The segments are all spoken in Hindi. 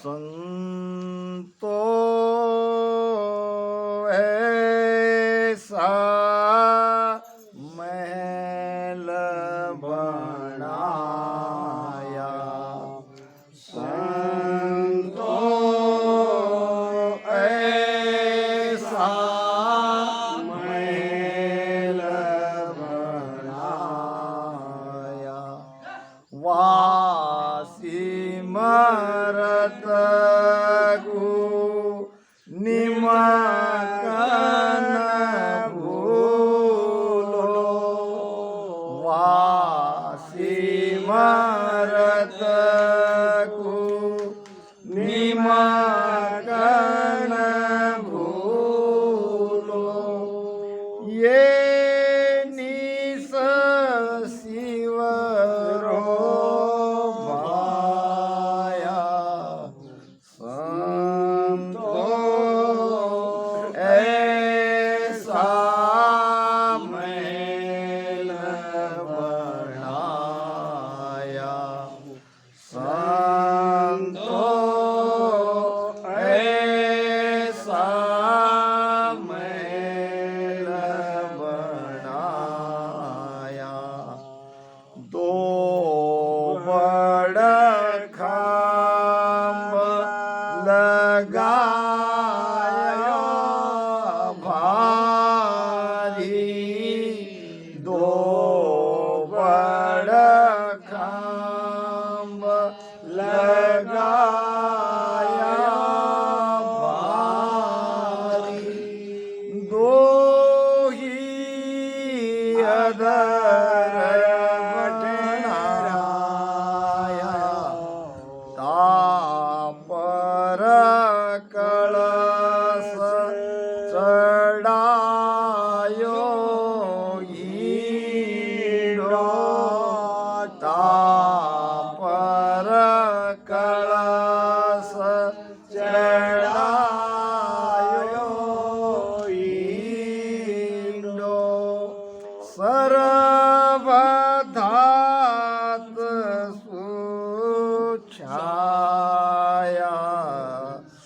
संतो ऐसा महल बनाया, संतो ऐसा महल बनाया, वासी मरत को निमकन भूलो, वासी मरत को निमकन भूलो, ये निस शिवरो भाया, संतो ऐसा महल बनाया, संतो ऐसा महल बनाया, दो बड़ खांब लगाया भारी, दो बड़ खांब लगाया भारी, दो ही अदर बटनाया, तापर कळस चढायो ईडो, तापर कळस चढायो ईडो, सर्वधात सुछाया,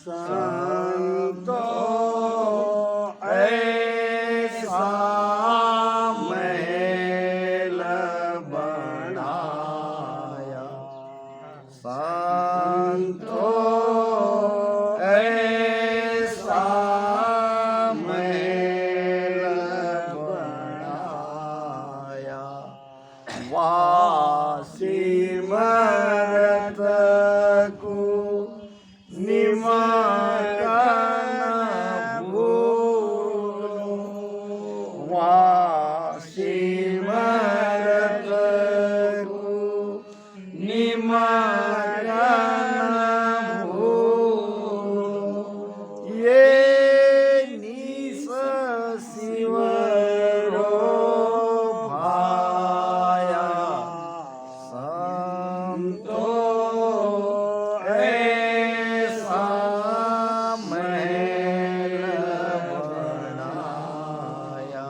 संतो ऐसा महल बनाया, संतो ऐसा महल बनाया, वासी मरत को निमकन भूलो, वासी मरत को निमकन भूलो, ये निस शिवरो भाया, संतो ऐसा महल बनाया,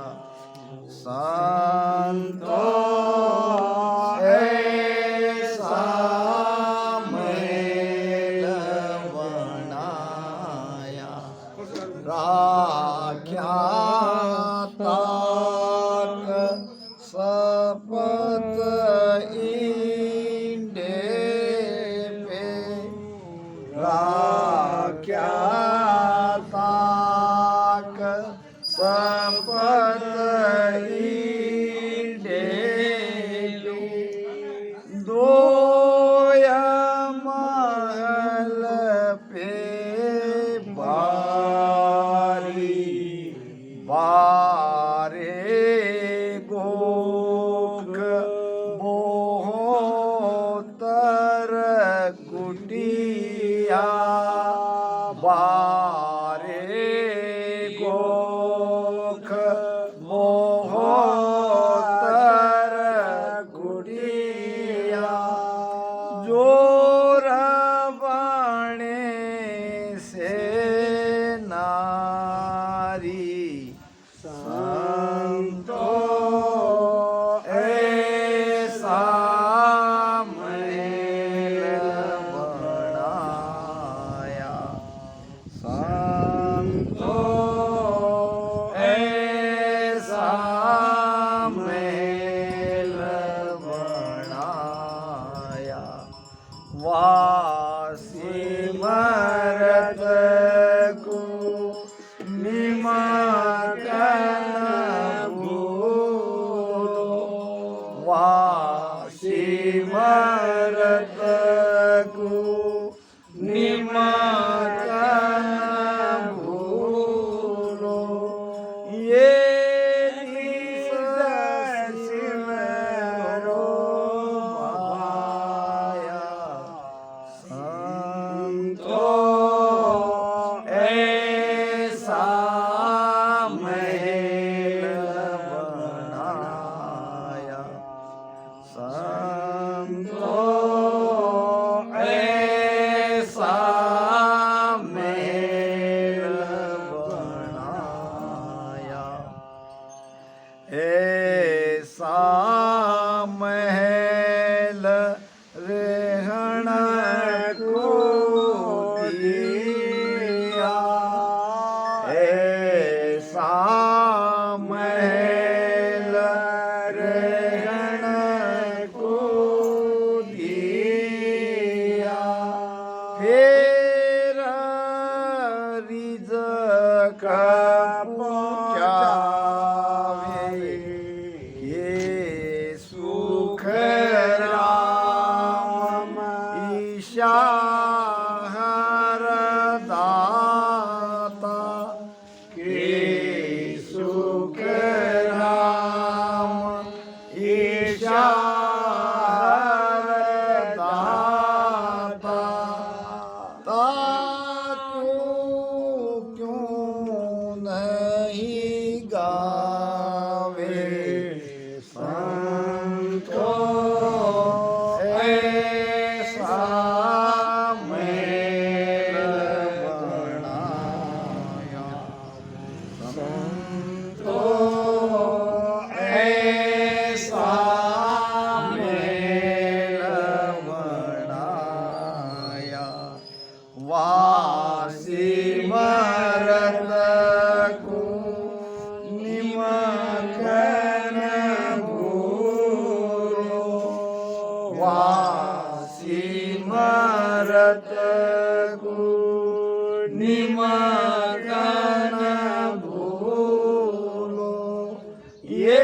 संतो ऐसा महल बनाया, राख्या ताक सपत इंडे पे, राख्या ताक सपत इंडे पे, दोया महल पे बारी, बारे गोख बोहोतर कुटिया, बारे गोख बोहोतर कुटिया, जोर बाणे से नारी, संतो ऐसा महल बनाया, वासिमरत को निमकन भूलो वासिमरत को निमकन भूलो ये ऐसा महल रहण को दिया ऐसा महल रहण को दिया फिर रिज़्क़ शाहर दाता के सुख राम ईशाहर दाता ताको क्यों नहीं गावे संतो वासिमरत को निमकन भूलो वासिमरत को निमकन भूलो ये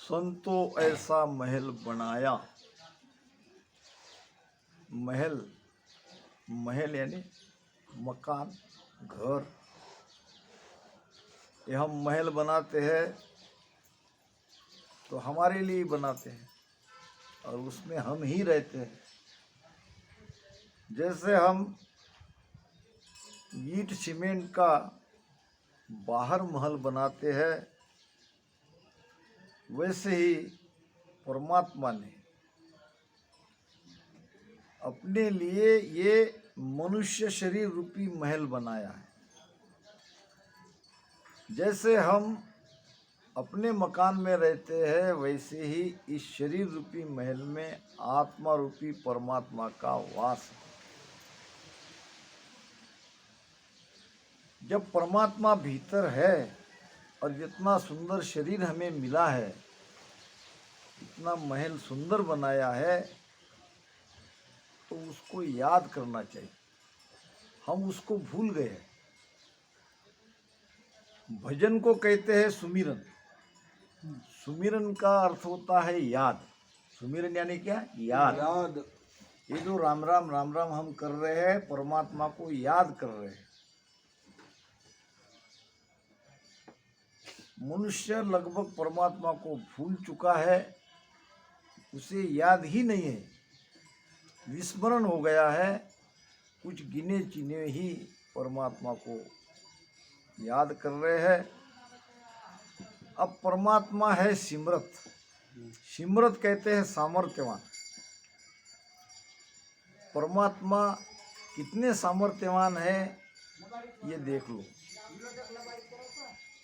संतो ऐसा महल बनाया। महल महल यानी मकान घर। ये हम महल बनाते हैं तो हमारे लिए बनाते हैं और उसमें हम ही रहते हैं। जैसे हम ईंट सीमेंट का बाहर महल बनाते हैं वैसे ही परमात्मा ने अपने लिए ये मनुष्य शरीर रूपी महल बनाया है। जैसे हम अपने मकान में रहते हैं वैसे ही इस शरीर रूपी महल में आत्मा रूपी परमात्मा का वास है। जब परमात्मा भीतर है और जितना सुंदर शरीर हमें मिला है, इतना महल सुंदर बनाया है, तो उसको याद करना चाहिए। हम उसको भूल गए। भजन को कहते हैं सुमिरन। सुमिरन का अर्थ होता है याद। सुमिरन यानी क्या? याद। ये जो राम राम हम कर रहे हैं, परमात्मा को याद कर रहे हैं। मनुष्य लगभग परमात्मा को भूल चुका है, उसे याद ही नहीं है, विस्मरण हो गया है। कुछ गिने चुने ही परमात्मा को याद कर रहे हैं। अब परमात्मा है सिमरत। सिमरत कहते हैं सामर्थ्यवान। परमात्मा कितने सामर्थ्यवान है ये देख लो।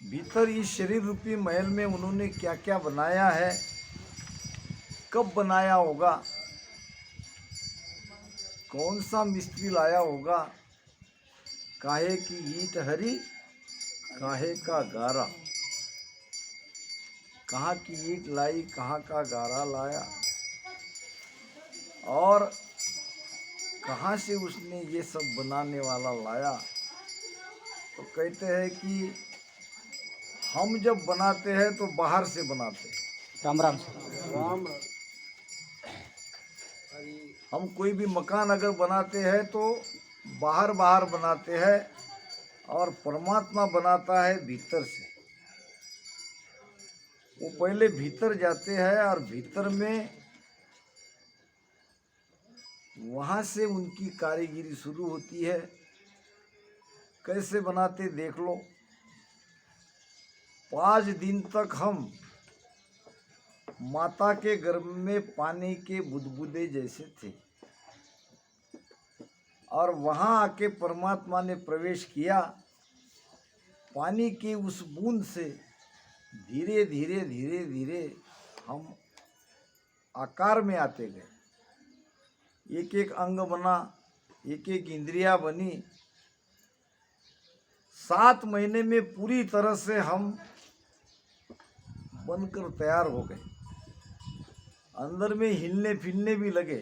भीतर इस शरीर रूपी महल में उन्होंने क्या क्या बनाया है, कब बनाया होगा, कौन सा मिस्त्री लाया होगा, काहे की ईट हरी काहे का गारा, कहाँ की ईट लाई कहाँ का गारा लाया, और कहाँ से उसने ये सब बनाने वाला लाया। तो कहते हैं कि हम जब बनाते हैं तो बाहर से बनाते हैं। राम राम से राम हम कोई भी मकान अगर बनाते हैं तो बाहर बाहर बनाते हैं, और परमात्मा बनाता है भीतर से। वो पहले भीतर जाते हैं और भीतर में वहाँ से उनकी कारीगिरी शुरू होती है। कैसे बनाते देख लो। 5 दिन तक हम माता के गर्भ में पानी के बुदबुदे जैसे थे, और वहाँ आके परमात्मा ने प्रवेश किया। पानी के उस बूंद से धीरे धीरे धीरे धीरे हम आकार में आते गए। एक एक अंग बना, एक एक इंद्रिया बनी। 7 महीने में पूरी तरह से हम बनकर तैयार हो गए। अंदर में हिलने फिरने भी लगे।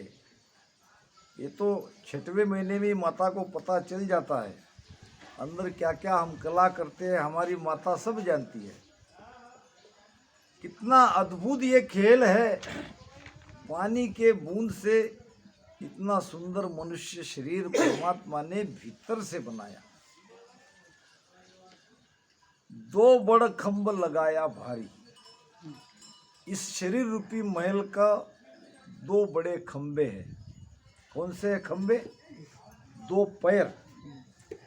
ये तो 6वें महीने में माता को पता चल जाता है अंदर क्या क्या हम कला करते हैं। हमारी माता सब जानती है। कितना अद्भुत ये खेल है। पानी के बूंद से इतना सुंदर मनुष्य शरीर परमात्मा ने भीतर से बनाया। 2 बड़ खंभ लगाया भारी। इस शरीर रूपी महल का 2 बड़े खंबे हैं। कौन से खंबे? 2 पैर।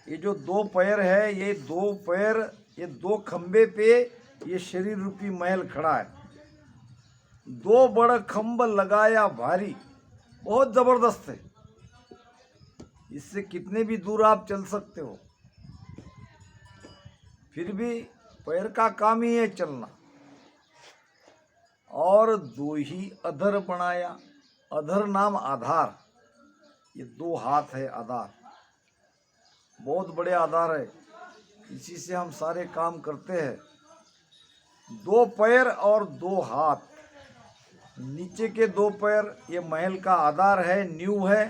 ये जो 2 पैर है, ये 2 पैर, ये 2 खंबे पे ये शरीर रूपी महल खड़ा है। 2 बड़ खंभ लगाया भारी। बहुत जबरदस्त है। इससे कितने भी दूर आप चल सकते हो। फिर भी पैर का काम ही है चलना। और 2 ही अधर बनाया। अधर नाम आधार। ये 2 हाथ है आधार। बहुत बड़े आधार है। इसी से हम सारे काम करते हैं। 2 पैर और 2 हाथ। नीचे के 2 पैर ये महल का आधार है, नींव है।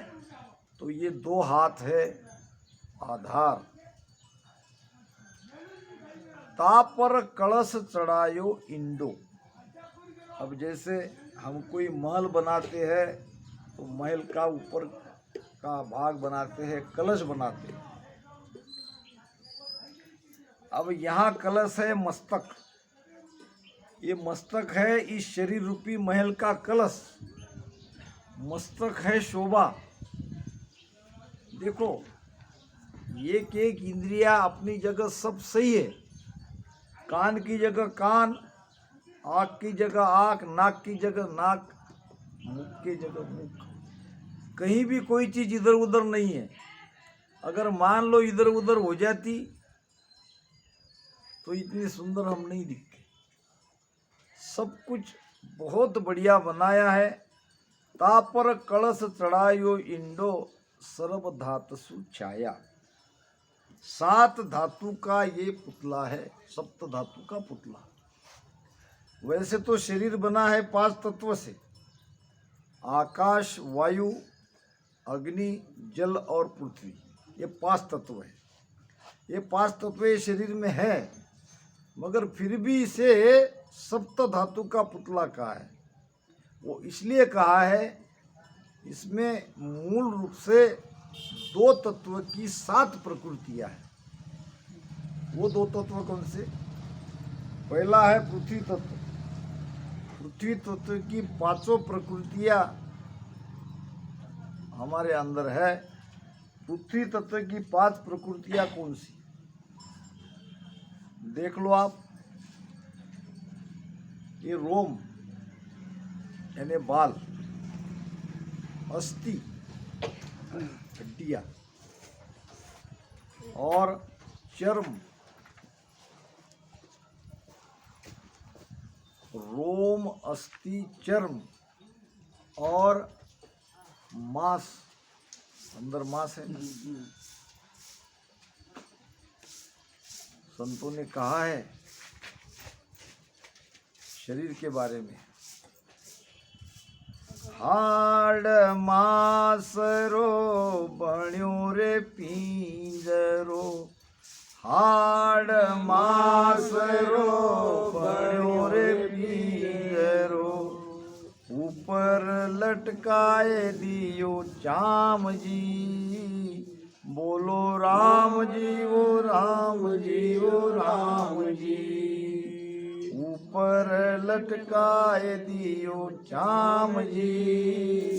तो ये 2 हाथ है आधार। तापर कलश चढ़ायो इंडो। अब जैसे हम कोई महल बनाते हैं तो महल का ऊपर का भाग बनाते हैं, कलश बनाते हैं। अब यहाँ कलश है मस्तक। ये मस्तक है इस शरीर रूपी महल का कलश। मस्तक है शोभा। देखो, एक एक इंद्रिया अपनी जगह सब सही है। कान की जगह कान, आँख की जगह आँख, नाक की जगह नाक, मुख की जगह मुख। कहीं भी कोई चीज़ इधर उधर नहीं है। अगर मान लो इधर उधर हो जाती तो इतने सुंदर हम नहीं दिखते। सब कुछ बहुत बढ़िया बनाया है। तापर कलश चढ़ायो इंडो सर्व धातु छाया। 7 धातु का ये पुतला है। 7 धातु का पुतला। वैसे तो शरीर बना है 5 तत्व से। आकाश, वायु, अग्नि, जल और पृथ्वी। ये 5 तत्व है। ये 5 तत्व ये शरीर में है, मगर फिर भी इसे 7 धातु का पुतला कहा है। वो इसलिए कहा है, इसमें मूल रूप से 2 तत्व की 7 प्रकृतियां हैं। वो 2 तत्व कौन से? पहला है पृथ्वी तत्व। पृथ्वी तत्व की 5 प्रकृतियां हमारे अंदर है। पृथ्वी तत्व की 5 प्रकृतियां कौन सी? देख लो आप। ये रोम यानी बाल, अस्थि, हड्डियाँ और चर्म, रोम, अस्थि, चर्म और मांस, अंदर मांस है। संतों ने कहा है शरीर के बारे में, हाड़ मांस रो बण्यो रे पिंजरो, हाड़ मांस रो बण्यो रे पिंजरो, ऊपर लटकाए दियो चाम जी, बोलो राम जी वो राम जी वो राम जी, ऊपर लटकाए दियो चाम जी,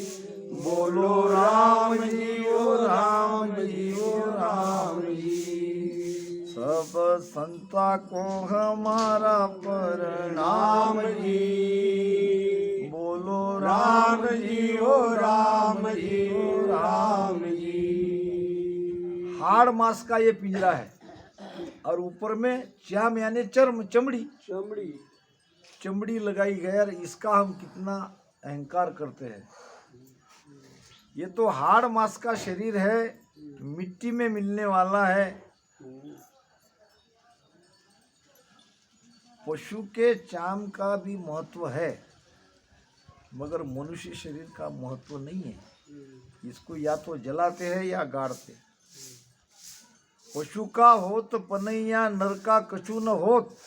बोलो राम जी वो राम जी वो राम जी, सब संता को हमारा प्रणाम जी, बोलो राम जी ओ राम जी ओ राम जी। हाड़ मांस का ये पिंजरा है और ऊपर में चाम यानी चर्म, चमड़ी चमड़ी लगाई गई। और इसका हम कितना अहंकार करते हैं। ये तो हाड़ मांस का शरीर है, मिट्टी में मिलने वाला है। पशु के चाम का भी महत्व है, मगर मनुष्य शरीर का महत्व नहीं है। इसको या तो जलाते हैं या गाड़ते। पशु का होत पनैया नर का कछु न होत।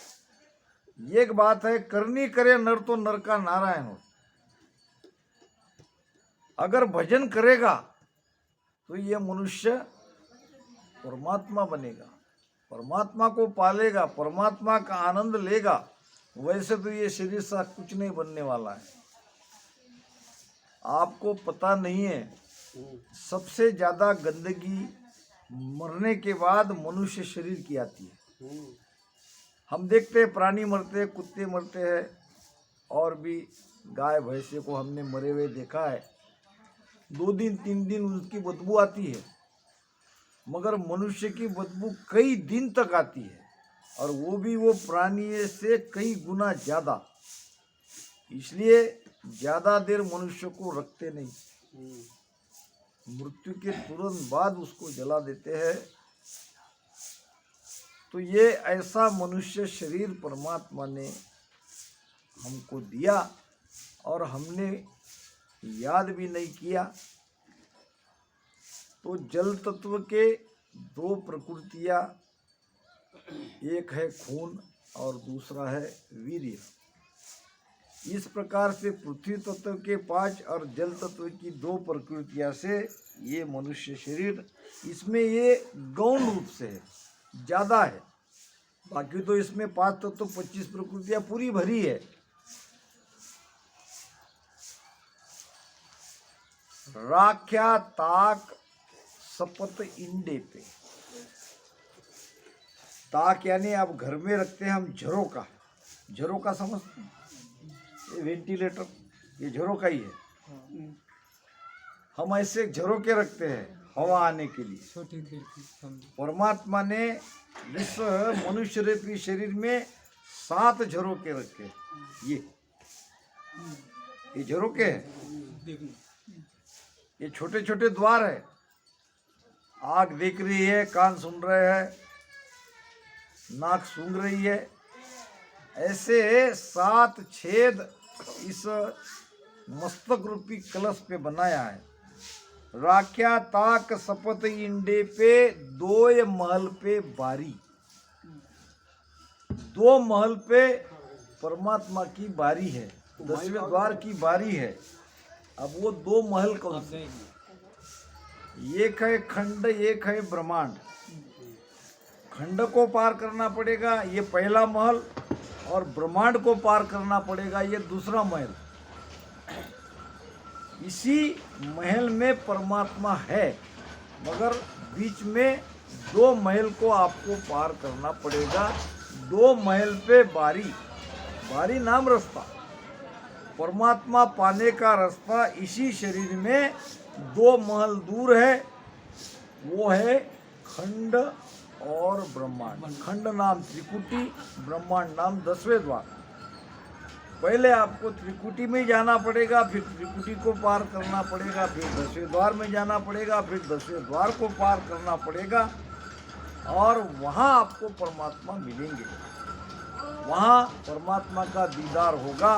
एक बात है, करनी करे नर तो नर का नारायण हो। अगर भजन करेगा तो ये मनुष्य परमात्मा बनेगा, परमात्मा को पालेगा, परमात्मा का आनंद लेगा। वैसे तो ये शरीर सा कुछ नहीं बनने वाला है। आपको पता नहीं है, सबसे ज्यादा गंदगी मरने के बाद मनुष्य शरीर की आती है। हम देखते हैं प्राणी मरते हैं, कुत्ते मरते हैं, और भी गाय भैंसे को हमने मरे हुए देखा है। 2 दिन 3 दिन उसकी बदबू आती है, मगर मनुष्य की बदबू कई दिन तक आती है, और वो भी वो प्राणी से कई गुना ज्यादा। इसलिए ज्यादा देर मनुष्य को रखते नहीं, मृत्यु के तुरंत बाद उसको जला देते हैं। तो ये ऐसा मनुष्य शरीर परमात्मा ने हमको दिया और हमने याद भी नहीं किया। तो जल तत्व के 2 प्रकृतियाँ, एक है खून और दूसरा है वीर्य। इस प्रकार से पृथ्वी तत्व के 5 और जल तत्व की 2 प्रकृतियाँ से ये मनुष्य शरीर, इसमें ये गौण रूप से है, ज़्यादा है। बाकी तो इसमें 5 तत्व 25 प्रकृतियाँ पूरी भरी है। राख्या ताक सपत इंडे पे। ताक यानी आप घर में रखते हैं हम झरोका, झरोका समझते हैं, ये वेंटिलेटर, ये झरोका ही है। हम ऐसे झरोके रखते हैं हवा आने के लिए। छोटी खिड़की। परमात्मा ने इस मनुष्य रूपी शरीर में 7 झरोके रखे। ये झरोके हैं, ये छोटे छोटे द्वार है। आँख देख रही है, कान सुन रहे हैं, नाक सूंघ रही है। ऐसे 7 छेद इस मस्तक रूपी कलश पे बनाया है। राख्या ताक सपत इंडे पे 2 महल पे बारी। 2 महल पे परमात्मा की बारी है, 10वें द्वार की बारी है। अब वो 2 महल कौन से? एक है खंड, एक है ब्रह्मांड। खंड को पार करना पड़ेगा, ये पहला महल, और ब्रह्मांड को पार करना पड़ेगा, ये दूसरा महल। इसी महल में परमात्मा है, मगर बीच में 2 महल को आपको पार करना पड़ेगा। 2 महल पे बारी, बारी नाम रास्ता। परमात्मा पाने का रास्ता इसी शरीर में 2 महल दूर है, वो है खंड और ब्रह्मांड। खंड नाम त्रिकुटी, ब्रह्मांड नाम 10वें द्वार। पहले आपको त्रिकुटी में जाना पड़ेगा, फिर त्रिकुटी को पार करना पड़ेगा, फिर 10वें द्वार में जाना पड़ेगा, फिर 10वें द्वार को पार करना पड़ेगा, और वहाँ आपको परमात्मा मिलेंगे। वहाँ परमात्मा का दीदार होगा।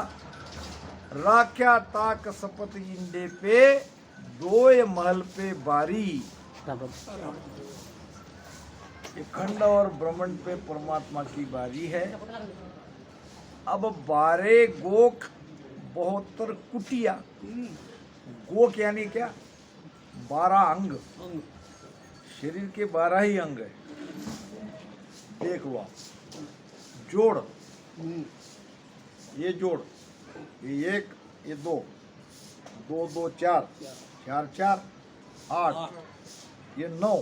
राख्या ताक सपत इंडे पे, 2 महल पे बारी। ये खंड और ब्रह्मांड पे परमात्मा की बारी है। अब 12 गोक 72 कुटिया। गोक यानी क्या? 12 अंग। शरीर के 12 ही अंग है। देख लो, जोड़, ये जोड़, ये 1, ये 2, 2 2 4, 4 4 8, ये 9।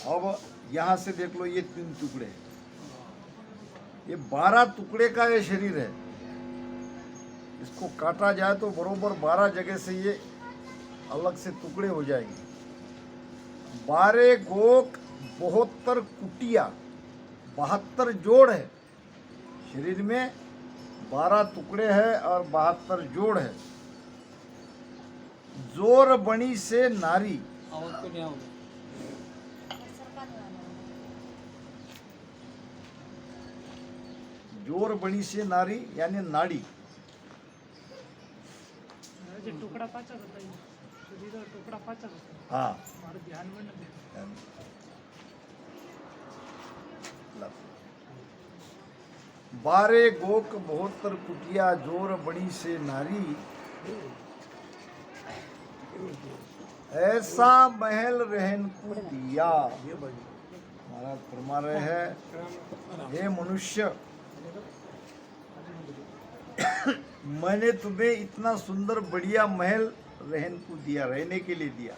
अब यहाँ से देख लो, ये 3 टुकड़े, ये 12 टुकड़े का ये शरीर है। इसको काटा जाए तो बरोबर 12 जगह से ये अलग से टुकड़े हो जाएंगे। 12 गोक 72 कुटिया, 72 जोड़ है। शरीर में 12 टुकड़े हैं और 72 जोड़ है। जोर बणी से नारी, जोर बणी से नारी यानी नाड़ी। टुकड़ा पाचा होता है, शरीर टुकड़ा पाचा होता है। हाँ, हमारे ध्यान में नहीं। 12 गोक 72 कुटिया, जोर बड़ी से नारी। ऐसा महल रहन को दिया। महाराज फरमा रहे हैं, हे मनुष्य, मैंने तुम्हें इतना सुंदर बढ़िया महल रहन को दिया, रहने के लिए दिया।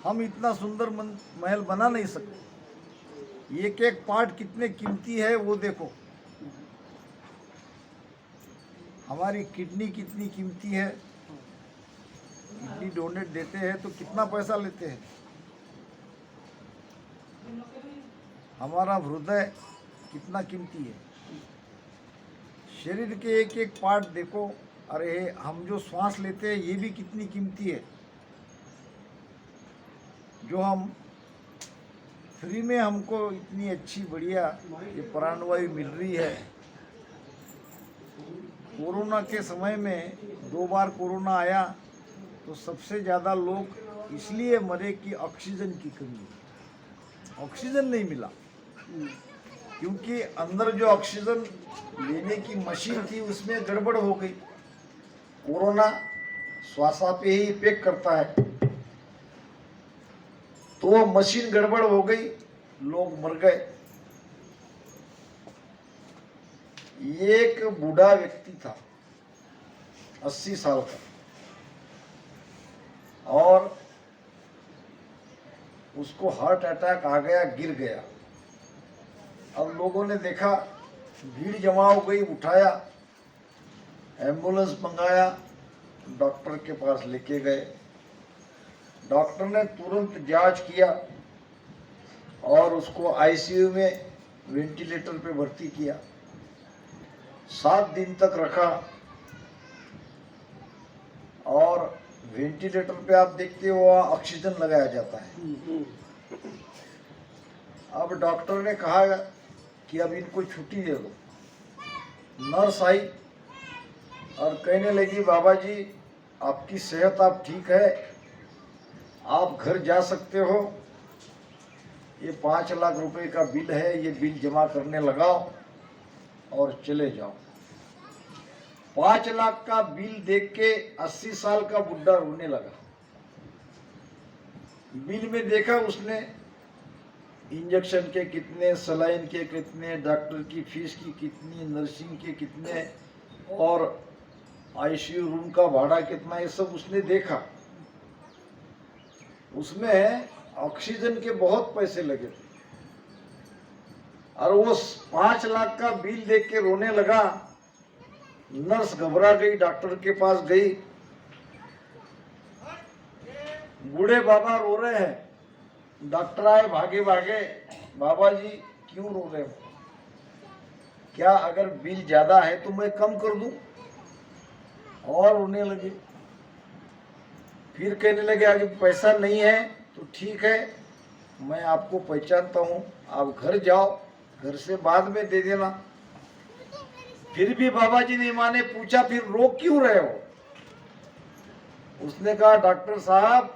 हम इतना सुंदर महल बना नहीं सकते। एक एक पार्ट कितने कीमती है वो देखो। हमारी किडनी कितनी कीमती है। किडनी डोनेट देते हैं तो कितना पैसा लेते हैं। हमारा हृदय कितना कीमती है। शरीर के एक एक पार्ट देखो। अरे हम जो श्वास लेते हैं ये भी कितनी कीमती है। जो हम फ्री में हमको इतनी अच्छी बढ़िया ये प्राणवायु मिल रही है। कोरोना के समय में 2 बार कोरोना आया तो सबसे ज़्यादा लोग इसलिए मरे कि ऑक्सीजन की कमी, ऑक्सीजन नहीं मिला। क्योंकि अंदर जो ऑक्सीजन लेने की मशीन थी उसमें गड़बड़ हो गई। कोरोना श्वासा पे ही इफेक्ट करता है, तो वो मशीन गड़बड़ हो गई, लोग मर गए। एक बूढ़ा व्यक्ति था 80 साल का, और उसको हार्ट अटैक आ गया, गिर गया। अब लोगों ने देखा, भीड़ जमा हो गई, उठाया, एम्बुलेंस मंगाया, डॉक्टर के पास लेके गए। डॉक्टर ने तुरंत जांच किया और उसको आईसीयू में वेंटिलेटर पे भर्ती किया। 7 दिन तक रखा, और वेंटिलेटर पे आप देखते हो ऑक्सीजन लगाया जाता है। अब डॉक्टर ने कहा कि अब इनको छुट्टी दे दो। नर्स आई और कहने लगी, बाबा जी आपकी सेहत आप ठीक है, आप घर जा सकते हो। ये 5 लाख रुपए का बिल है, ये बिल जमा करने लगाओ और चले जाओ। 5 लाख का बिल देख के 80 साल का बुढ़ा रोने लगा। बिल में देखा उसने इंजेक्शन के कितने, सलाइन के कितने, डॉक्टर की फीस की कितनी, नर्सिंग के कितने, और आईसीयू रूम का भाड़ा कितना, ये सब उसने देखा। उसमें ऑक्सीजन के बहुत पैसे लगे थे, और वो 5 लाख का बिल देख के रोने लगा। नर्स घबरा गई, डॉक्टर के पास गई, बूढ़े बाबा रो रहे हैं। डॉक्टर आए भागे भागे, बाबा जी क्यों रो रहे हो? क्या अगर बिल ज्यादा है तो मैं कम कर दूं? और रोने लगे। फिर कहने लगे अगर पैसा नहीं है तो ठीक है, मैं आपको पहचानता हूँ, आप घर जाओ, घर से बाद में दे देना। फिर भी बाबा जी नहीं माने। पूछा फिर रो क्यों रहे हो? उसने कहा डॉक्टर साहब,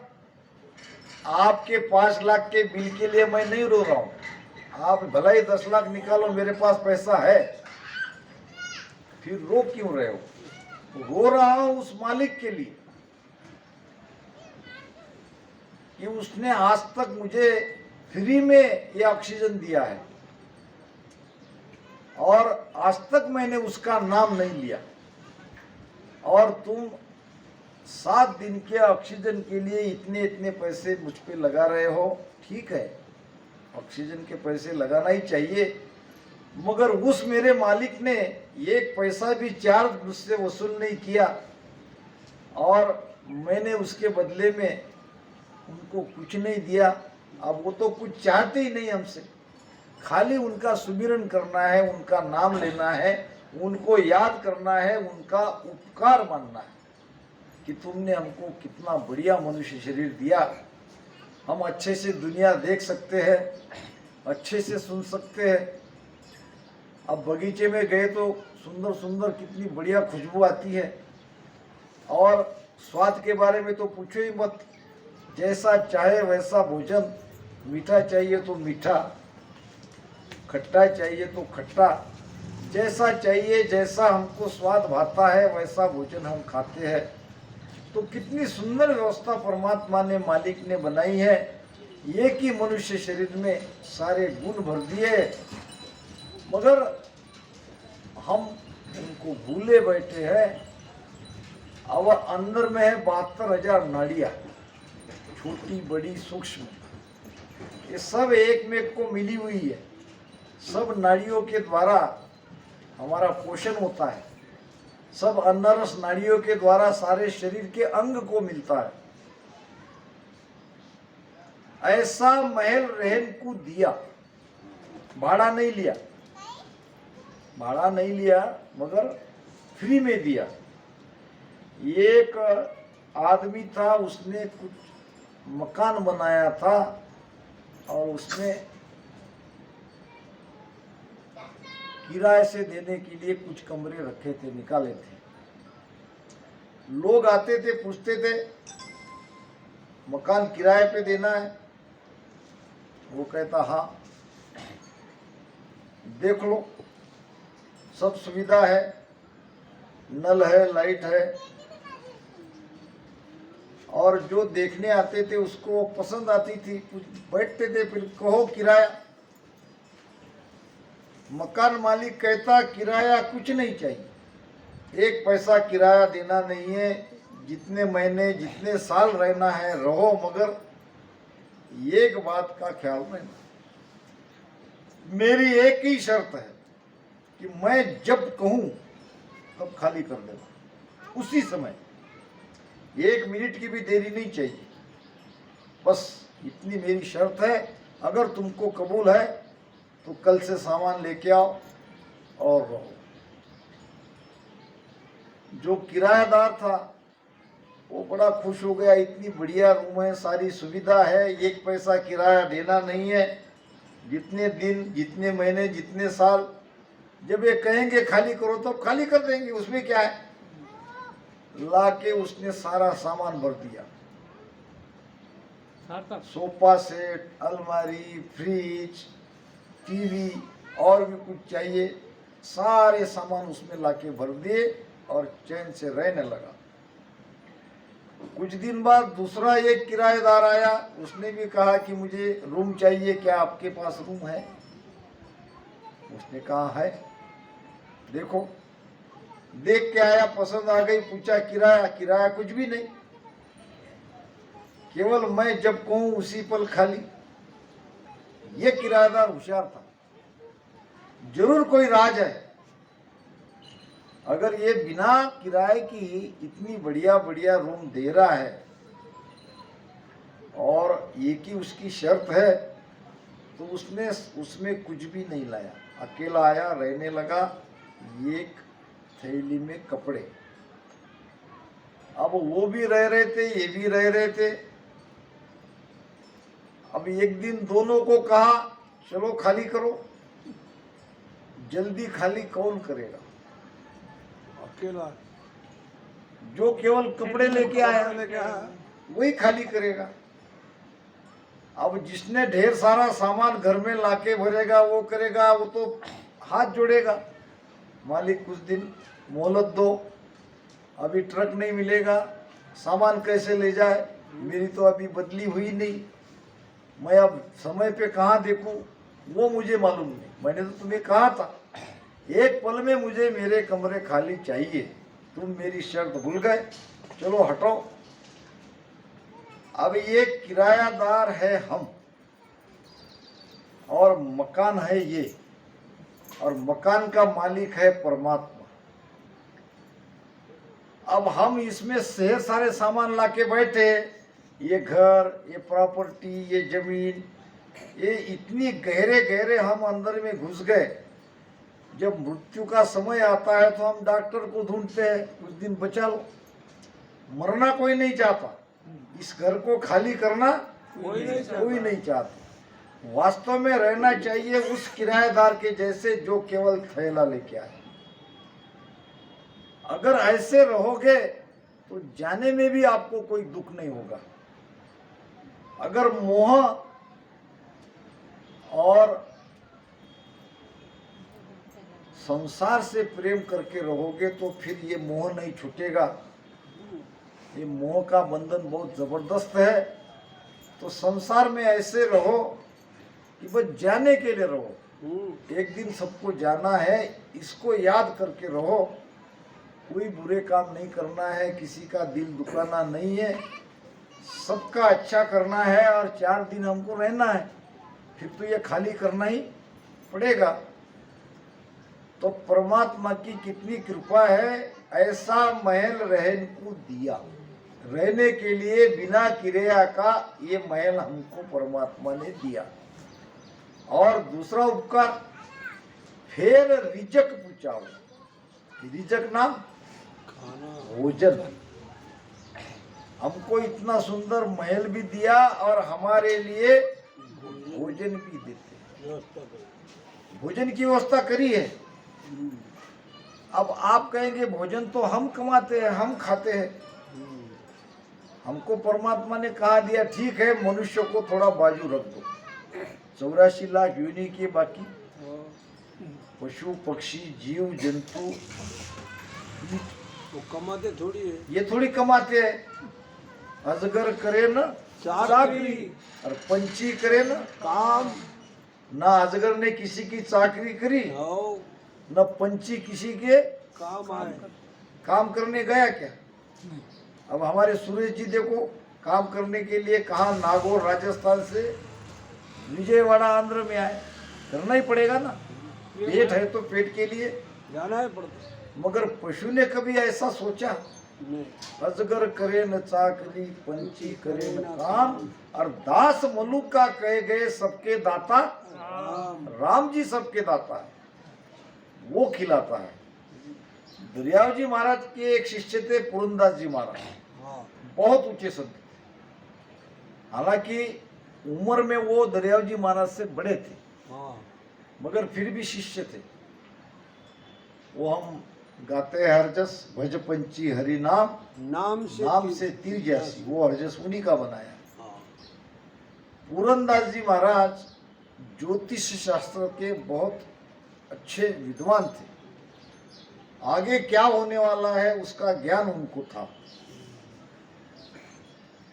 आपके 5 लाख के बिल के लिए मैं नहीं रो रहा हूँ, आप भला ही 10 लाख निकालो, मेरे पास पैसा है। फिर रो क्यों रहे हो? रो रहा हूं उस मालिक के लिए कि उसने आज तक मुझे फ्री में ये ऑक्सीजन दिया है और आज तक मैंने उसका नाम नहीं लिया, और तुम 7 दिन के ऑक्सीजन के लिए इतने इतने पैसे मुझ पे लगा रहे हो। ठीक है, ऑक्सीजन के पैसे लगाना ही चाहिए, मगर उस मेरे मालिक ने एक पैसा भी चार्ज मुझसे वसूल नहीं किया, और मैंने उसके बदले में उनको कुछ नहीं दिया। अब वो तो कुछ चाहते ही नहीं हमसे, खाली उनका सुमिरन करना है, उनका नाम लेना है, उनको याद करना है, उनका उपकार मानना है कि तुमने हमको कितना बढ़िया मनुष्य शरीर दिया, हम अच्छे से दुनिया देख सकते हैं, अच्छे से सुन सकते हैं। अब बगीचे में गए तो सुंदर सुंदर कितनी बढ़िया खुशबू आती है, और स्वाद के बारे में तो पूछो ही मत, जैसा चाहे वैसा भोजन, मीठा चाहिए तो मीठा, खट्टा चाहिए तो खट्टा, जैसा चाहिए, जैसा हमको स्वाद भाता है वैसा भोजन हम खाते हैं। तो कितनी सुंदर व्यवस्था परमात्मा ने, मालिक ने बनाई है। एक ही मनुष्य शरीर में सारे गुण भर दिए, मगर हम उनको भूले बैठे हैं। अब अंदर में है 72,000 नाड़ियाँ, छोटी बड़ी सूक्ष्म, ये सब एक में एक को मिली हुई है। सब नाड़ियों के द्वारा हमारा पोषण होता है, सब अन्नरस नाड़ियों के द्वारा सारे शरीर के अंग को मिलता है। ऐसा महल रहन को दिया, भाड़ा नहीं लिया, भाड़ा नहीं लिया मगर फ्री में दिया। एक आदमी था, उसने कुछ मकान बनाया था और उसने किराए से देने के लिए कुछ कमरे रखे थे, निकाले थे। लोग आते थे, पूछते थे मकान किराए पे देना है? वो कहता हाँ, देख लो, सब सुविधा है, नल है, लाइट है, और जो देखने आते थे उसको पसंद आती थी, कुछ बैठते थे, फिर कहो किराया। मकान मालिक कहता किराया कुछ नहीं चाहिए, 1 पैसा किराया देना नहीं है, जितने महीने जितने साल रहना है रहो, मगर एक बात का ख्याल रखना, मेरी एक ही शर्त है कि मैं जब कहूं तब खाली कर देना, उसी समय, 1 मिनट की भी देरी नहीं चाहिए, बस इतनी मेरी शर्त है। अगर तुमको कबूल है तो कल से सामान लेके आओ और रहो। जो किराएदार था वो बड़ा खुश हो गया, इतनी बढ़िया रूम है, सारी सुविधा है, 1 पैसा किराया देना नहीं है, जितने दिन, जितने महीने, जितने साल, जब ये कहेंगे खाली करो तब तो खाली कर देंगे, उसमें क्या है। लाके उसने सारा सामान भर दिया, सोफा सेट, अलमारी, फ्रिज, टीवी, और भी कुछ चाहिए, सारे सामान उसमें लाके भर दिए और चैन से रहने लगा। कुछ दिन बाद दूसरा एक किराएदार आया, उसने भी कहा कि मुझे रूम चाहिए, क्या आपके पास रूम है? उसने कहा है, देखो, देख के आया, पसंद आ गई, पूछा किराया? किराया कुछ भी नहीं, केवल मैं जब कहूं उसी पल खाली। ये किराएदार होशियार था, जरूर कोई राज है। अगर ये बिना किराए की इतनी बढ़िया बढ़िया रूम दे रहा है और एक ही उसकी शर्त है, तो उसने उसमें कुछ भी नहीं लाया, अकेला आया, रहने लगा, एक थैली में कपड़े। अब वो भी रह रहे थे, ये भी रह रहे थे। अब एक दिन दोनों को कहा चलो खाली करो। जल्दी खाली कौन करेगा? अकेला जो केवल कपड़े लेके आया लेके आया। वही खाली करेगा। अब जिसने ढेर सारा सामान घर में लाके भरेगा वो करेगा, वो तो हाथ जोड़ेगा, मालिक कुछ दिन मोहलत दो, अभी ट्रक नहीं मिलेगा, सामान कैसे ले जाए, मेरी तो अभी बदली हुई नहीं, मैं अब समय पे कहाँ देखूं, वो मुझे मालूम नहीं। मैंने तो तुम्हें कहा था एक पल में मुझे मेरे कमरे खाली चाहिए, तुम मेरी शर्त भूल गए, चलो हटो। अब ये किरायादार है हम, और मकान है ये, और मकान का मालिक है परमात्मा। अब हम इसमें ढेर सारे सामान लाके बैठे, ये घर, ये प्रॉपर्टी, ये जमीन, ये इतनी गहरे गहरे हम अंदर में घुस गए। जब मृत्यु का समय आता है तो हम डॉक्टर को ढूंढते हैं, कुछ दिन बचा लो। मरना कोई नहीं चाहता, इस घर को खाली करना कोई नहीं चाहता। वास्तव में रहना चाहिए उस किराएदार के जैसे जो केवल थैला लेके आए। अगर ऐसे रहोगे तो जाने में भी आपको कोई दुख नहीं होगा। अगर मोह और संसार से प्रेम करके रहोगे तो फिर ये मोह नहीं छूटेगा। ये मोह का बंधन बहुत जबरदस्त है। तो संसार में ऐसे रहो कि बस जाने के लिए रहो। एक दिन सबको जाना है, इसको याद करके रहो। कोई बुरे काम नहीं करना है, किसी का दिल दुखाना नहीं है, सबका अच्छा करना है, और 4 दिन हमको रहना है, फिर तो ये खाली करना ही पड़ेगा। तो परमात्मा की कितनी कृपा है, ऐसा महल रहने को दिया, रहने के लिए बिना किराया का ये महल हमको परमात्मा ने दिया। और दूसरा उपकार, फिर रिजक पूछाओ। रिजक नाम भोजन। हमको इतना सुंदर महल भी दिया और हमारे लिए भोजन भी देते, भोजन की व्यवस्था करी है। अब आप कहेंगे भोजन तो हम कमाते हैं, हम खाते हैं, हमको परमात्मा ने कहा दिया, ठीक है, मनुष्य को थोड़ा बाजू रख दो। 84 लाख योनि के बाकी पशु पक्षी जीव जंतु वो कमाते थोड़ी है, ये थोड़ी कमाते हैं। अजगर करे न चाकरी और पंछी करे न काम। ना अजगर ने किसी की चाकरी करी, आओ न पंछी किसी के काम आए। काम करने गया क्या। अब हमारे सुरेश जी देखो, काम करने के लिए कहाँ नागौर राजस्थान से विजयवाड़ा आंध्र में आए, करना ही पड़ेगा ना, पेट है तो पेट के लिए जाना है पड़ता मगर पशु ने कभी ऐसा सोचा? नहीं। अजगर करे न चाकरी, पंछी करे न काम, और दास मलुक का कहे गए सबके दाता राम जी सबके दाता है, वो खिलाता है। दरियाव जी महाराज के एक शिष्य थे पुरंदास जी महाराज, हाँ बहुत ऊंचे संत। हालांकि उम्र में वो दरियाव जी महाराज से बड़े थे, हाँ मगर फिर भी शिष्य थे। वो हम गाते हैं हरजस भज पंची हरि नाम, नाम से तीर जैसी, वो हरजस उन्हीं का बनाया। हाँ पूरनदास जी महाराज ज्योतिष शास्त्र के बहुत अच्छे विद्वान थे, आगे क्या होने वाला है उसका ज्ञान उनको था।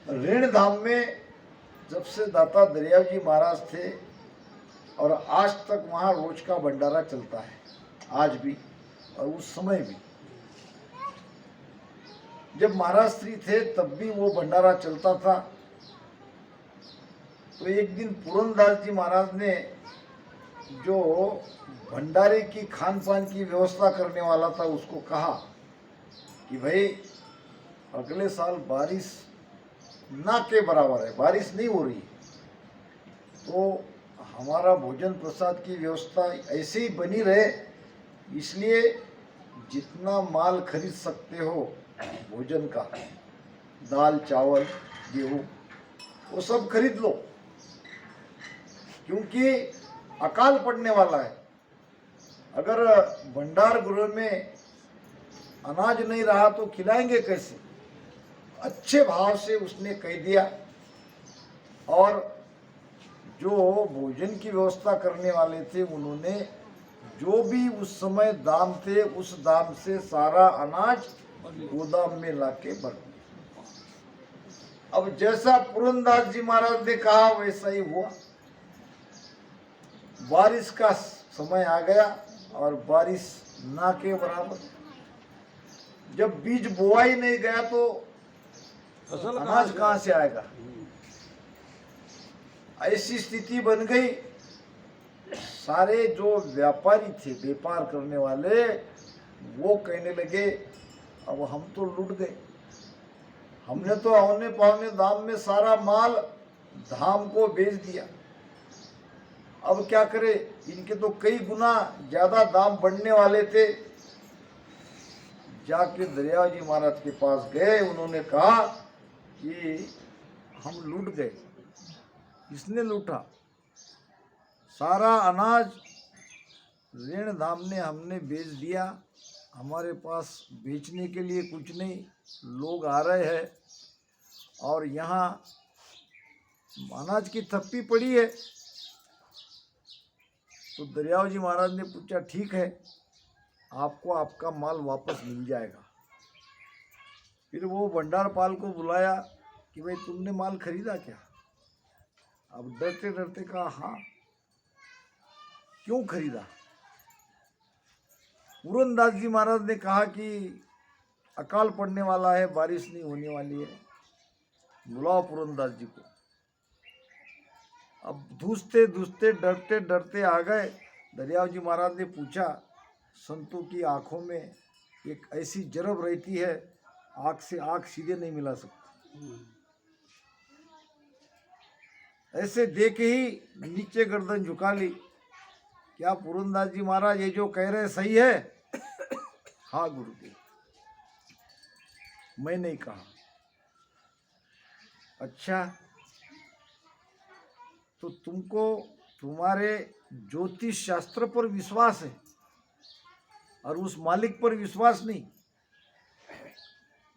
ऋण धाम में जब से दाता दरियाव जी महाराज थे और आज तक वहाँ रोज का भंडारा चलता है, आज भी और उस समय भी। जब महाराज श्री थे तब भी वो भंडारा चलता था। तो एक दिन पुरनदास जी महाराज ने जो भंडारे की खान पान की व्यवस्था करने वाला था उसको कहा कि भाई अगले साल बारिश ना के बराबर है, बारिश नहीं हो रही। तो हमारा भोजन प्रसाद की व्यवस्था ऐसे ही बनी रहे, इसलिए जितना माल खरीद सकते हो भोजन का, दाल चावल गेहूँ, वो सब खरीद लो, क्योंकि अकाल पड़ने वाला है। अगर भंडार गृह में अनाज नहीं रहा तो खिलाएंगे कैसे? अच्छे भाव से उसने कह दिया। और जो भोजन की व्यवस्था करने वाले थे उन्होंने जो भी उस समय दाम थे उस दाम से सारा अनाज गोदाम में लाके भर दिया। अब जैसा पुरंदास जी महाराज ने कहा वैसा ही हुआ। बारिश का समय आ गया और बारिश ना के बराबर। जब बीज बोआ ही नहीं गया तो फसल अनाज कहाँ से आएगा? ऐसी स्थिति बन गई। सारे जो व्यापारी थे, व्यापार करने वाले, वो कहने लगे अब हम तो लूट गए, हमने तो औने पौने दाम में सारा माल धाम को बेच दिया, अब क्या करें? इनके तो कई गुना ज्यादा दाम बढ़ने वाले थे। जाके दरियाव जी महाराज के पास गए, उन्होंने कहा कि हम लूट गए। किसने लूटा? सारा अनाज ऋण धाम ने हमने बेच दिया, हमारे पास बेचने के लिए कुछ नहीं। लोग आ रहे हैं और यहाँ अनाज की थप्पी पड़ी है। तो दरियाव जी महाराज ने पूछा ठीक है, आपको आपका माल वापस मिल जाएगा। फिर वो भंडारपाल को बुलाया कि भाई तुमने माल खरीदा क्या? अब डरते डरते कहा हाँ। क्यों खरीदा? पुरंदास जी महाराज ने कहा कि अकाल पड़ने वाला है, बारिश नहीं होने वाली है, बुलाओ पुरंदास जी को। अब धूसते धूसते डरते डरते आ गए। दरियाव जी महाराज ने पूछा, संतों की आंखों में एक ऐसी जरब रहती है, आंख से आंख सीधे नहीं मिला सकती। ऐसे देख ही नीचे गर्दन झुका ली। क्या पुरंदास जी महाराज ये जो कह रहे सही है? हाँ गुरुदेव, मैं नहीं कहा। अच्छा, तो तुमको तुम्हारे ज्योतिष शास्त्र पर विश्वास है और उस मालिक पर विश्वास नहीं।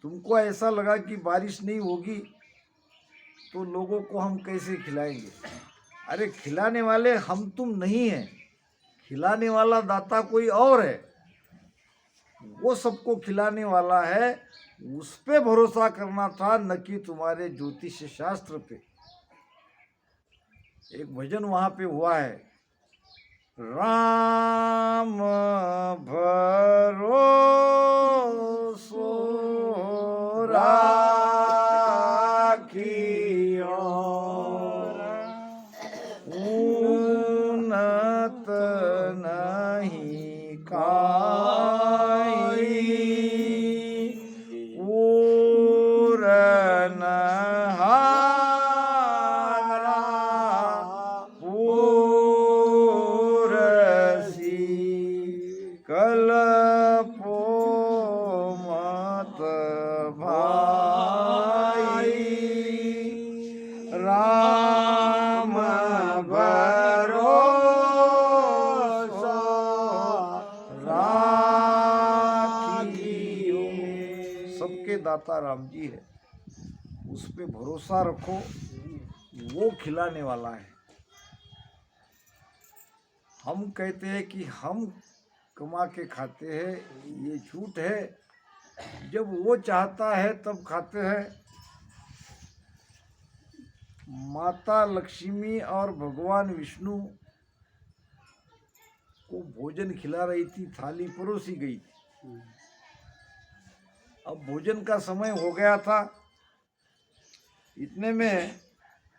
तुमको ऐसा लगा कि बारिश नहीं होगी तो लोगों को हम कैसे खिलाएंगे? अरे खिलाने वाले हम तुम नहीं हैं, खिलाने वाला दाता कोई और है, वो सबको खिलाने वाला है। उस पे भरोसा करना था, न कि तुम्हारे ज्योतिष शास्त्र पे। एक भजन वहां पे हुआ है, राम भरोसो राखियो उन्नत नहीं काई पूरन हारा पूरसी कलपो मत भाई राम भरोसा राखियो। सबके दाता राम जी है, उस पे भरोसा रखो, वो खिलाने वाला है। हम कहते हैं कि हम कमा के खाते हैं, ये झूठ है। जब वो चाहता है तब खाते हैं। माता लक्ष्मी और भगवान विष्णु को भोजन खिला रही थी, थाली परोसी गई थी। अब भोजन का समय हो गया था। इतने में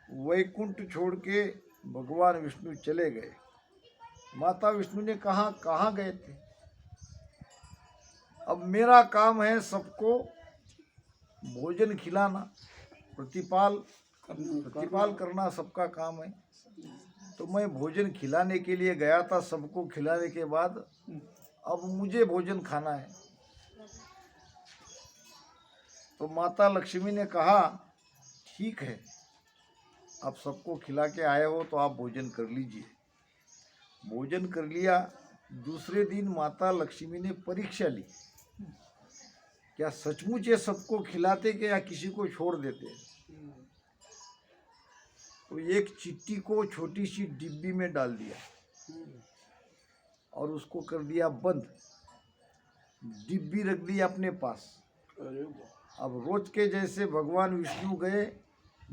वैकुंठ छोड़ के भगवान विष्णु चले गए। माता विष्णु ने कहा कहाँ गए थे? अब मेरा काम है सबको भोजन खिलाना, प्रतिपाल करना सबका काम है। तो मैं भोजन खिलाने के लिए गया था, सबको खिलाने के बाद अब मुझे भोजन खाना है। तो माता लक्ष्मी ने कहा ठीक है, आप सबको खिला के आए हो तो आप भोजन कर लीजिए। भोजन कर लिया। दूसरे दिन माता लक्ष्मी ने परीक्षा ली, क्या सचमुच ये सबको खिलाते कि या किसी को छोड़ देते। तो एक चिट्ठी को छोटी सी डिब्बी में डाल दिया और उसको कर दिया बंद, डिब्बी रख दी अपने पास। अब रोज के जैसे भगवान विष्णु गए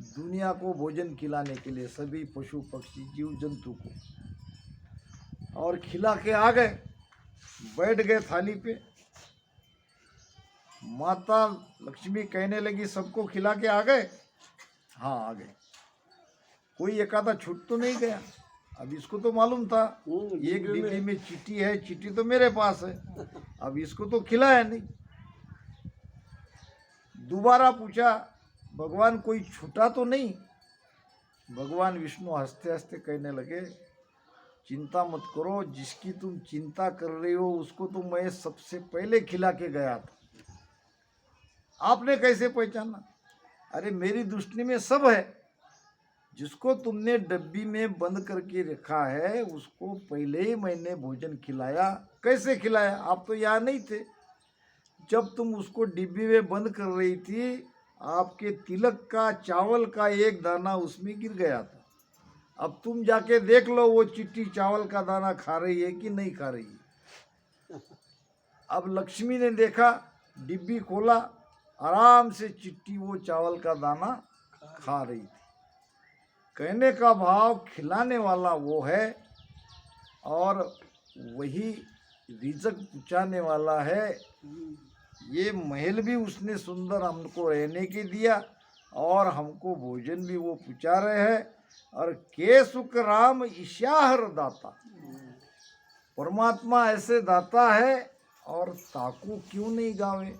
दुनिया को भोजन खिलाने के लिए, सभी पशु पक्षी जीव जंतु को, और खिला के आ गए, बैठ गए थाली पे। माता लक्ष्मी कहने लगी सबको खिला के आ गए? हाँ आ गए। कोई एक आधा छूट तो नहीं गया। अब इसको तो मालूम था एक डिब्बी में चिट्ठी है, चिट्ठी तो मेरे पास है, अब इसको तो खिलाया नहीं। दोबारा पूछा भगवान कोई छूटा तो नहीं? भगवान विष्णु हंसते हंसते कहने लगे चिंता मत करो, जिसकी तुम चिंता कर रही हो उसको तो मैं सबसे पहले खिला के गया था। आपने कैसे पहचाना? अरे मेरी दृष्टि में सब है, जिसको तुमने डब्बी में बंद करके रखा है उसको पहले ही मैंने भोजन खिलाया। कैसे खिलाया? आप तो यहाँ नहीं थे। जब तुम उसको डिब्बी में बंद कर रही थी, आपके तिलक का चावल का एक दाना उसमें गिर गया था। अब तुम जाके देख लो वो चिट्ठी चावल का दाना खा रही है कि नहीं खा रही है। अब लक्ष्मी ने देखा, डिब्बी खोला, आराम से चिट्ठी वो चावल का दाना खा रही थी। कहने का भाव खिलाने वाला वो है और वही रिज़्क पहुँचाने वाला है। ये महल भी उसने सुंदर हमको रहने के दिया और हमको भोजन भी वो पहुँचा रहे हैं। और के सुख राम ईशाहर दाता, परमात्मा ऐसे दाता है और ताकू क्यों नहीं गावे।